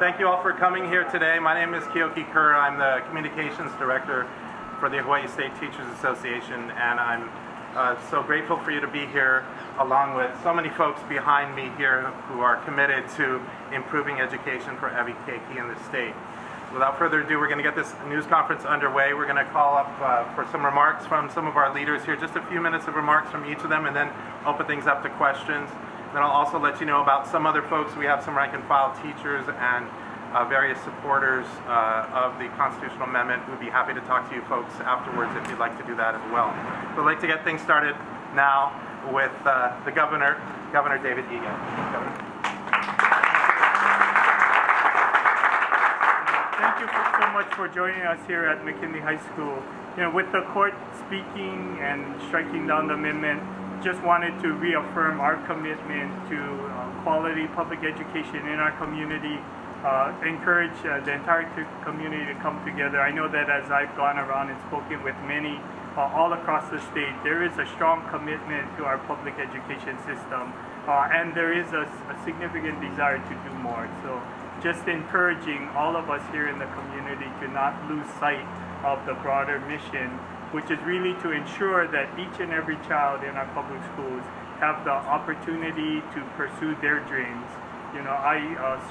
Thank you all for coming here today. My name is Kiyoki Kerr. I'm the Communications Director for the Hawaii State Teachers Association, and I'm so grateful for you to be here, along with so many folks behind me here who are committed to improving education for every keiki in the state. Without further ado, we're going to get this news conference underway. We're going to call up for some remarks from some of our leaders here, just a few minutes of remarks from each of them, and then open things up to questions. Then I'll also let you know about some other folks. We have some rank and file teachers and various supporters of the constitutional amendment who would be happy to talk to you folks afterwards if you'd like to do that as well. So I'd like to get things started now with the Governor David Ige. Governor. Thank you so much for joining us here at McKinley High School. You know, with the court speaking and striking down the amendment, just wanted to reaffirm our commitment to quality public education in our community, encourage the entire community to come together. I know that as I've gone around and spoken with many all across the state, there is a strong commitment to our public education system, and there is a significant desire to do more. So just encouraging all of us here in the community to not lose sight of the broader mission, which is really to ensure that each and every child in our public schools have the opportunity to pursue their dreams. You know, I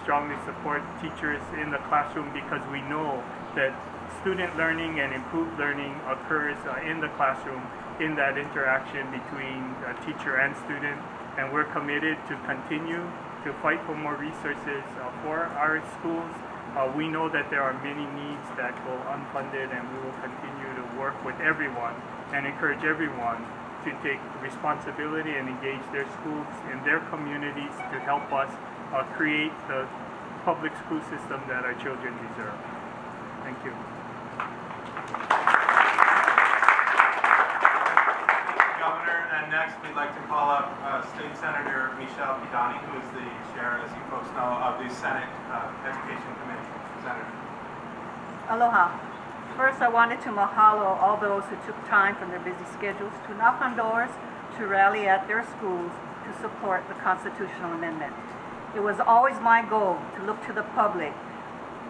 strongly support teachers in the classroom because we know that student learning and improved learning occurs in the classroom, in that interaction between teacher and student, and we're committed to continue to fight for more resources for our schools. We know that there are many needs that go unfunded, and we will continue to work with everyone and encourage everyone to take responsibility and engage their schools in their communities to help us create the public school system that our children deserve. Thank you. Next, we'd like to call up State Senator Kidani, who is the chair, as you folks know, of the Senate Education Committee. Senator. Aloha. First, I wanted to mahalo all those who took time from their busy schedules to knock on doors, to rally at their schools to support the constitutional amendment. It was always my goal to look to the public,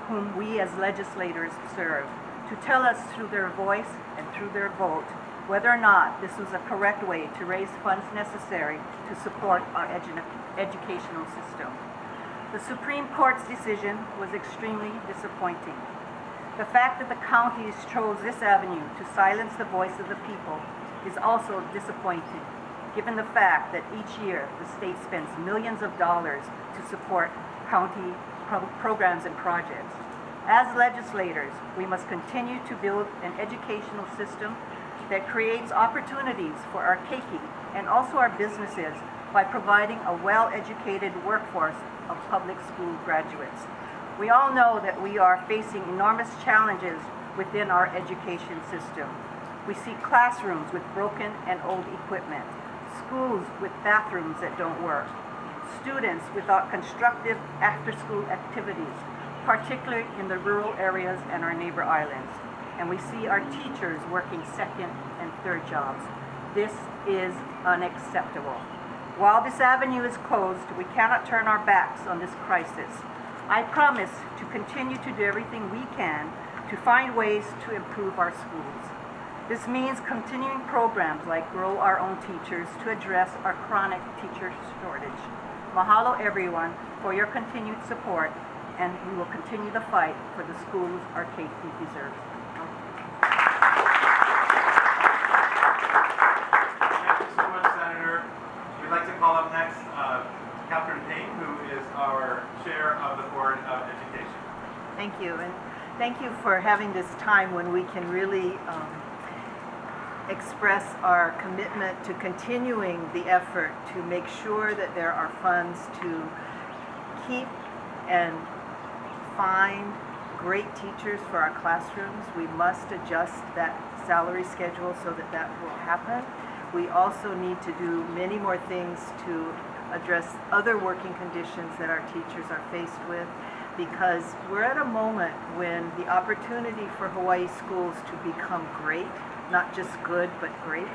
whom we as legislators serve, to tell us through their voice and through their vote whether or not this was a correct way to raise funds necessary to support our educational system. The Supreme Court's decision was extremely disappointing. The fact that the counties chose this avenue to silence the voice of the people is also disappointing, given the fact that each year the state spends millions of dollars to support county programs and projects. As legislators, we must continue to build an educational system that creates opportunities for our keiki and also our businesses by providing a well-educated workforce of public school graduates. We all know that we are facing enormous challenges within our education system. We see classrooms with broken and old equipment, schools with bathrooms that don't work, students without constructive after-school activities, particularly in the rural areas and our neighbor islands. And we see our teachers working second and third jobs. This is unacceptable. While this avenue is closed, we cannot turn our backs on this crisis. I promise to continue to do everything we can to find ways to improve our schools. This means continuing programs like Grow Our Own Teachers to address our chronic teacher shortage. Mahalo everyone for your continued support, and we will continue the fight for the schools our keiki deserves. I'd like to call up next Catherine Payne, who is our chair of the Board of Education. Thank you, and thank you for having this time when we can really express our commitment to continuing the effort to make sure that there are funds to keep and find great teachers for our classrooms. We must adjust that salary schedule so that that will happen. We also need to do many more things to address other working conditions that our teachers are faced with, because we're at a moment when the opportunity for Hawaii schools to become great, not just good, but great,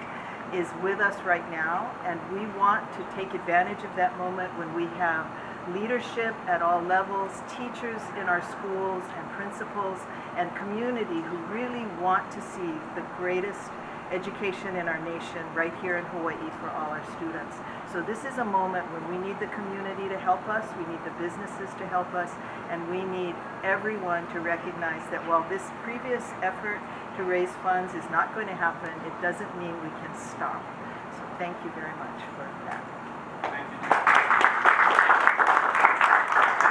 is with us right now, and we want to take advantage of that moment when we have leadership at all levels, teachers in our schools and principals, and community who really want to see the greatest education in our nation right here in Hawaii for all our students. So this is a moment when we need the community to help us, we need the businesses to help us, and we need everyone to recognize that while this previous effort to raise funds is not going to happen, it doesn't mean we can stop. So thank you very much for that. Thank you.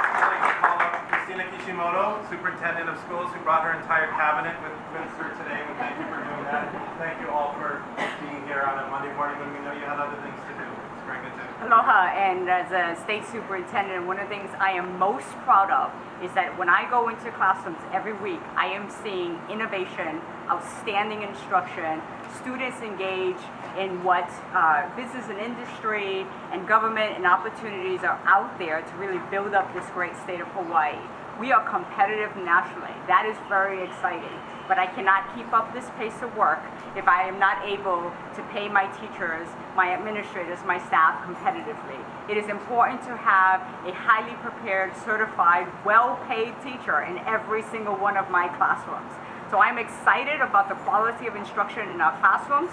I'd like to call up Christina Kishimoto, Superintendent of Schools, who brought her entire cabinet with her today. We thank you for doing that. Thank you all for being here on a Monday morning when we know you had other things to do. It's very good to. Aloha, and as a state superintendent, one of the things I am most proud of is that when I go into classrooms every week, I am seeing innovation, outstanding instruction, students engage in what business and industry and government and opportunities are out there to really build up this great state of Hawaii. We are competitive nationally. That is very exciting. But I cannot keep up this pace of work if I am not able to pay my teachers, my administrators, my staff competitively. It is important to have a highly prepared, certified, well-paid teacher in every single one of my classrooms. So I'm excited about the quality of instruction in our classrooms.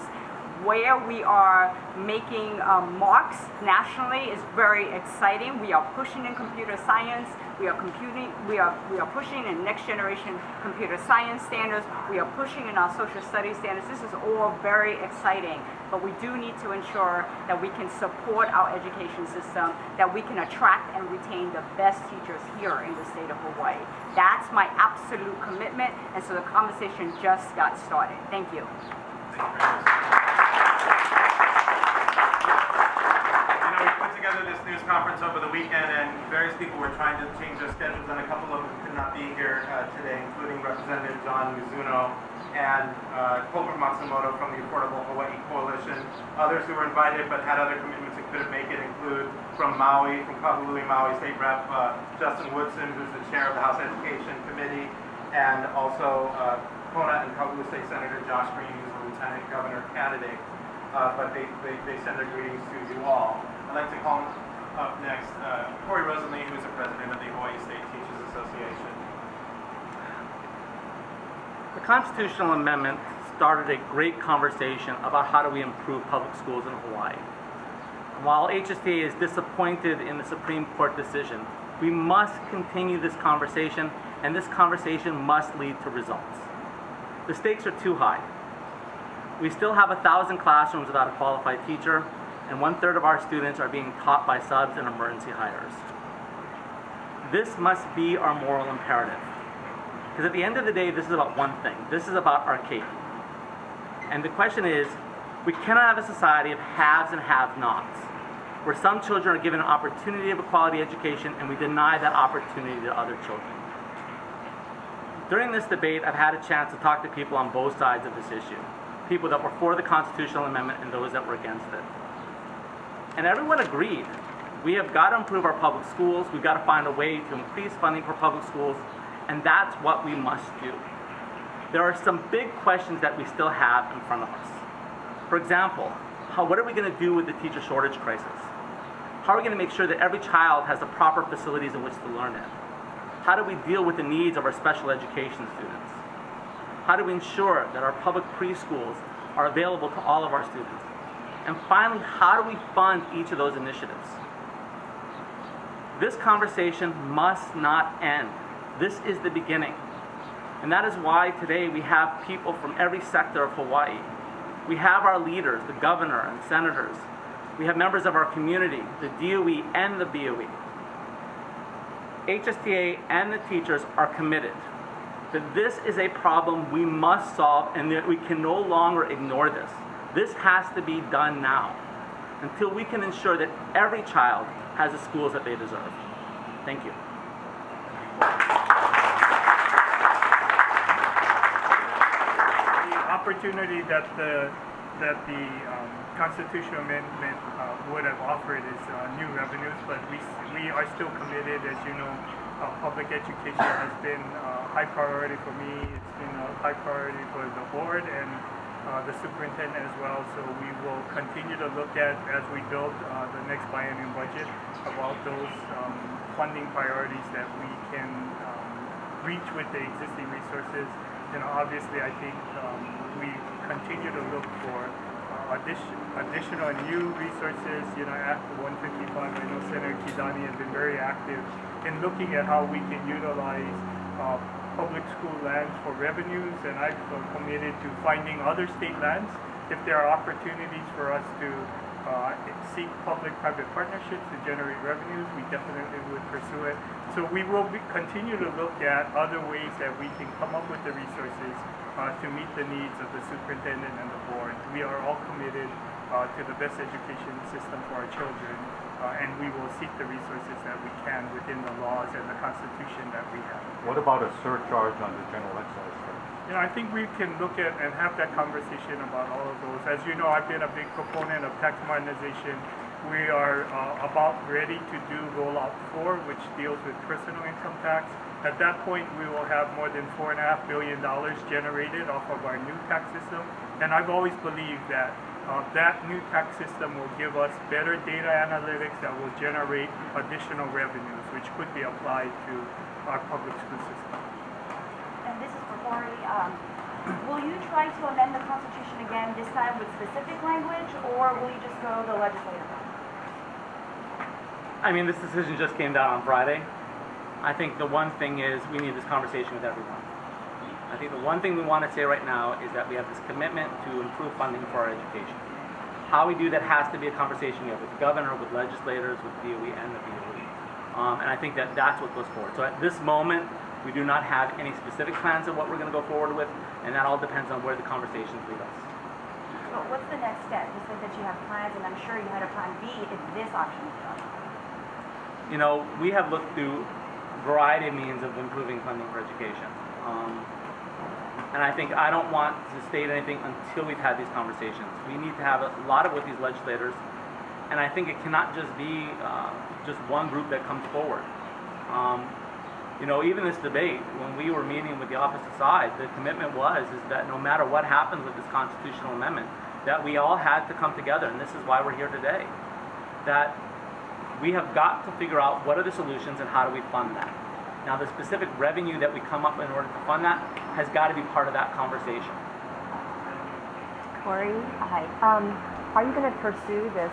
Where we are making marks nationally is very exciting. We are pushing in computer science. We are pushing in next generation computer science standards. We are pushing in our social studies standards. This is all very exciting, but we do need to ensure that we can support our education system, that we can attract and retain the best teachers here in the state of Hawaii. That's my absolute commitment, and so the conversation just got started. Thank you. Thank you very much. We put together this news conference over the weekend, and various people were trying to change their schedules, and a couple of them could not be here today, including Representative John Mizuno and Colbert Matsumoto from the Affordable Hawaii Coalition. Others who were invited but had other commitments and couldn't make it include from Maui, from Kahului, Maui State Rep Justin Woodson, who's the chair of the House Education Committee, and also Kona and Kahului State Senator Josh Green, who's the Lieutenant Governor candidate. But they send their greetings to you all. I'd like to call up next Corey Rosenlee, who's the president of the Hawaii State Teachers Association. The constitutional amendment started a great conversation about how do we improve public schools in Hawaii. While HSTA is disappointed in the Supreme Court decision, we must continue this conversation, and this conversation must lead to results. The stakes are too high. We still have 1,000 classrooms without a qualified teacher, and 1/3 of our students are being taught by subs and emergency hires. This must be our moral imperative. Because at the end of the day, this is about one thing. This is about our cake. And the question is, we cannot have a society of haves and have-nots, where some children are given an opportunity of a quality education and we deny that opportunity to other children. During this debate, I've had a chance to talk to people on both sides of this issue. People that were for the constitutional amendment and those that were against it. And everyone agreed. We have got to improve our public schools. We've got to find a way to increase funding for public schools, and that's what we must do. There are some big questions that we still have in front of us. For example, what are we going to do with the teacher shortage crisis? How are we going to make sure that every child has the proper facilities in which to learn it? How do we deal with the needs of our special education students? How do we ensure that our public preschools are available to all of our students? And finally, how do we fund each of those initiatives? This conversation must not end. This is the beginning. And that is why today we have people from every sector of Hawaii. We have our leaders, the governor and senators. We have members of our community, the DOE and the BOE. HSTA and the teachers are committed that this is a problem we must solve and that we can no longer ignore this. This has to be done now until we can ensure that every child has the schools that they deserve. Thank you. The opportunity that the constitutional amendment would have offered is new revenues, but we are still committed. As you know, public education has been a high priority for me. It's been a high priority for the board, and the superintendent as well. So we will continue to look at, as we build the next biennium budget, about those funding priorities that we can reach with the existing resources. Obviously, I think we continue to look for additional new resources. Act 155, I know Senator Kidani has been very active in looking at how we can utilize public school lands for revenues, and I've committed to finding other state lands. If there are opportunities for us to seek public-private partnerships to generate revenues, we definitely would pursue it. So we will continue to look at other ways that we can come up with the resources to meet the needs of the superintendent and the board. We are all committed to the best education system for our children, and we will seek the resources that we can within the laws and the Constitution that we have. What about a surcharge on the general excise tax? I think we can look at and have that conversation about all of those. As you know, I've been a big proponent of tax modernization. We are about ready to do rollout 4, which deals with personal income tax. At that point, we will have more than $4.5 billion generated off of our new tax system. And I've always believed that that new tax system will give us better data analytics that will generate additional revenues, which could be applied to our public school system. And this is for Cory. Will you try to amend the Constitution again, this time with specific language, or will you just go the legislative route? I mean, this decision just came down on Friday. I think the one thing is we need this conversation with everyone. I think the one thing we want to say right now is that we have this commitment to improve funding for our education. How we do that has to be a conversation we have with the governor, with legislators, with DOE, and the BOE. And I think that that's what goes forward. So at this moment, we do not have any specific plans of what we're going to go forward with, and that all depends on where the conversations lead us. So what's the next step? You said that you have plans, and I'm sure you had a plan B if this option is done. We have looked through a variety of means of improving funding for education. And I think I don't want to state anything until we've had these conversations. We need to have a lot of with these legislators, and I think it cannot just be just one group that comes forward. Even this debate, when we were meeting with the opposite side, the commitment is that no matter what happens with this constitutional amendment, that we all had to come together, and this is why we're here today, that we have got to figure out what are the solutions and how do we fund that. Now, the specific revenue that we come up in order to fund that has got to be part of that conversation. Cory, hi. Are you going to pursue this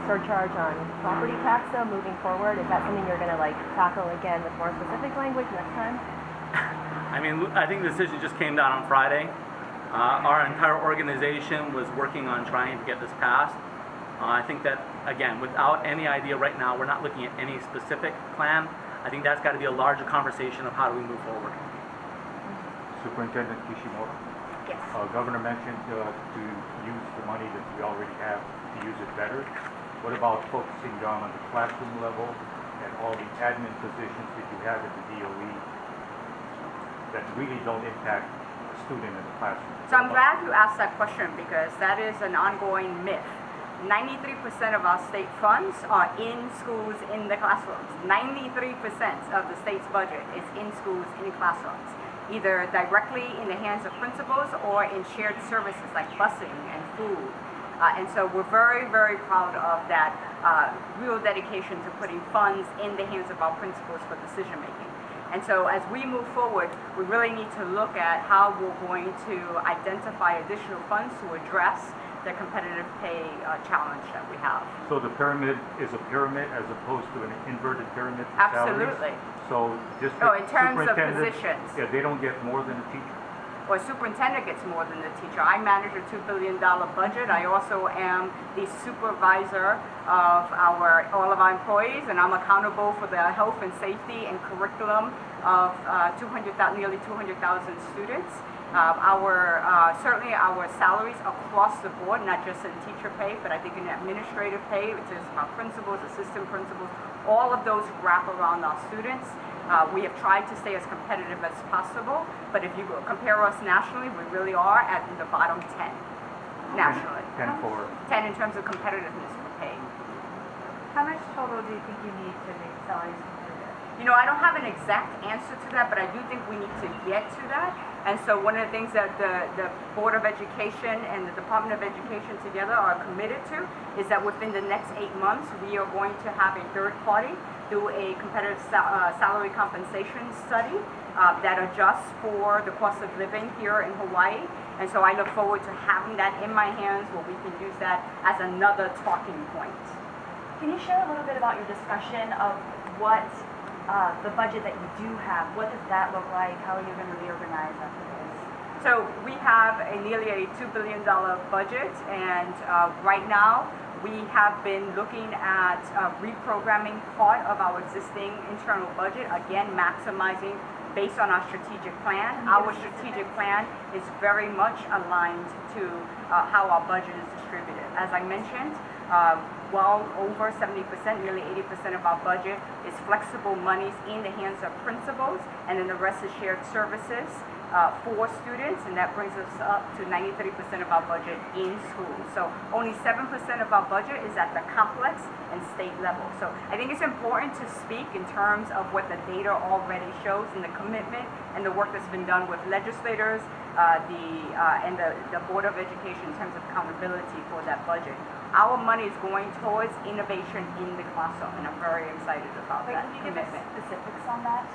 surcharge on property tax though moving forward? Is that something you're going to tackle again with more specific language next time? I mean, I think the decision just came down on Friday. Our entire organization was working on trying to get this passed. I think that, again, without any idea right now, we're not looking at any specific plan. I think that's got to be a larger conversation of how do we move forward. Superintendent Kishimoto? Yes. Governor mentioned to use the money that we already have to use it better. What about focusing down on the classroom level and all the admin positions that you have at the DOE that really don't impact a student in the classroom? So I'm glad you asked that question because that is an ongoing myth. 93% of our state funds are in schools, in the classrooms. 93% of the state's budget is in schools, in classrooms, either directly in the hands of principals or in shared services like busing and food. And so we're very, very proud of that real dedication to putting funds in the hands of our principals for decision making. And so as we move forward, we really need to look at how we're going to identify additional funds to address the competitive pay challenge that we have. So the pyramid is a pyramid as opposed to an inverted pyramid for Absolutely. salaries? So district Oh, in terms of superintendents, positions. yeah, they don't get more than a teacher? Well, superintendent gets more than the teacher. I manage a $2 billion budget. I also am the supervisor of all of our employees, and I'm accountable for the health and safety and curriculum of nearly 200,000 students. Certainly our salaries across the board, not just in teacher pay, but I think in administrative pay, which is our principals, assistant principals, all of those wrap around our students. We have tried to stay as competitive as possible, but if you compare us nationally, we really are at the bottom 10 nationally. 10 in terms of competitiveness for pay. How much total do you think you need to make salaries competitive? I don't have an exact answer to that, but I do think we need to get to that. And so one of the things that the Board of Education and the Department of Education together are committed to is that within the next 8 months, we are going to have a third party do a competitive salary compensation study that adjusts for the cost of living here in Hawaii. And so I look forward to having that in my hands where we can use that as another talking point. Can you share a little bit about your discussion of what the budget that you do have, what does that look like? How are you going to reorganize after this? So we have nearly a $2 billion budget, and right now we have been looking at reprogramming part of our existing internal budget, again maximizing based on our strategic plan. Our strategic plan is very much aligned to how our budget is distributed. As I mentioned, well over 70%, nearly 80% of our budget is flexible monies in the hands of principals, and then the rest is shared services for students, and that brings us up to 93% of our budget in schools. So only 7% of our budget is at the complex and state level. So I think it's important to speak in terms of what the data already shows and the commitment and the work that's been done with legislators, and the Board of Education in terms of accountability for that budget. Our money is going towards innovation in the classroom, and I'm very excited about that Can you give us commitment. specifics on that?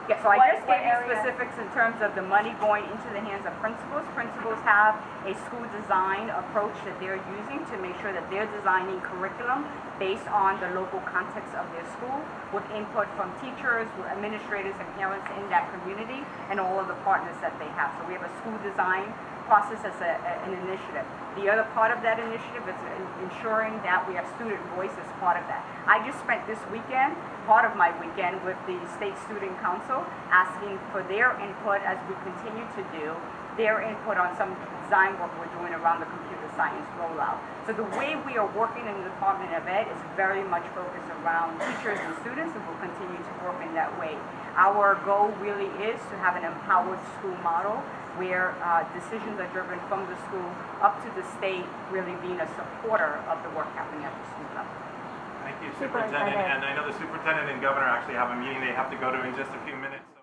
Yeah, so I just what gave you area? specifics in terms of the money going into the hands of principals. Principals have a school design approach that they're using to make sure that they're designing curriculum based on the local context of their school, with input from teachers, with administrators, and parents in that community, and all of the partners that they have. So we have a school design process as an initiative. The other part of that initiative is ensuring that we have student voice as part of that. I just spent this weekend, part of my weekend, with the State Student Council, asking for their input as we continue to do their input on some design work we're doing around the computer science rollout. So the way we are working in the Department of Ed is very much focused around teachers and students, and we'll continue to work in that way. Our goal really is to have an empowered school model where decisions are driven from the school up to the state, really being a supporter of the work happening at the school level. Thank you, Superintendent. Superintendent. And I know the Superintendent and Governor actually have a meeting they have to go to in just a few minutes.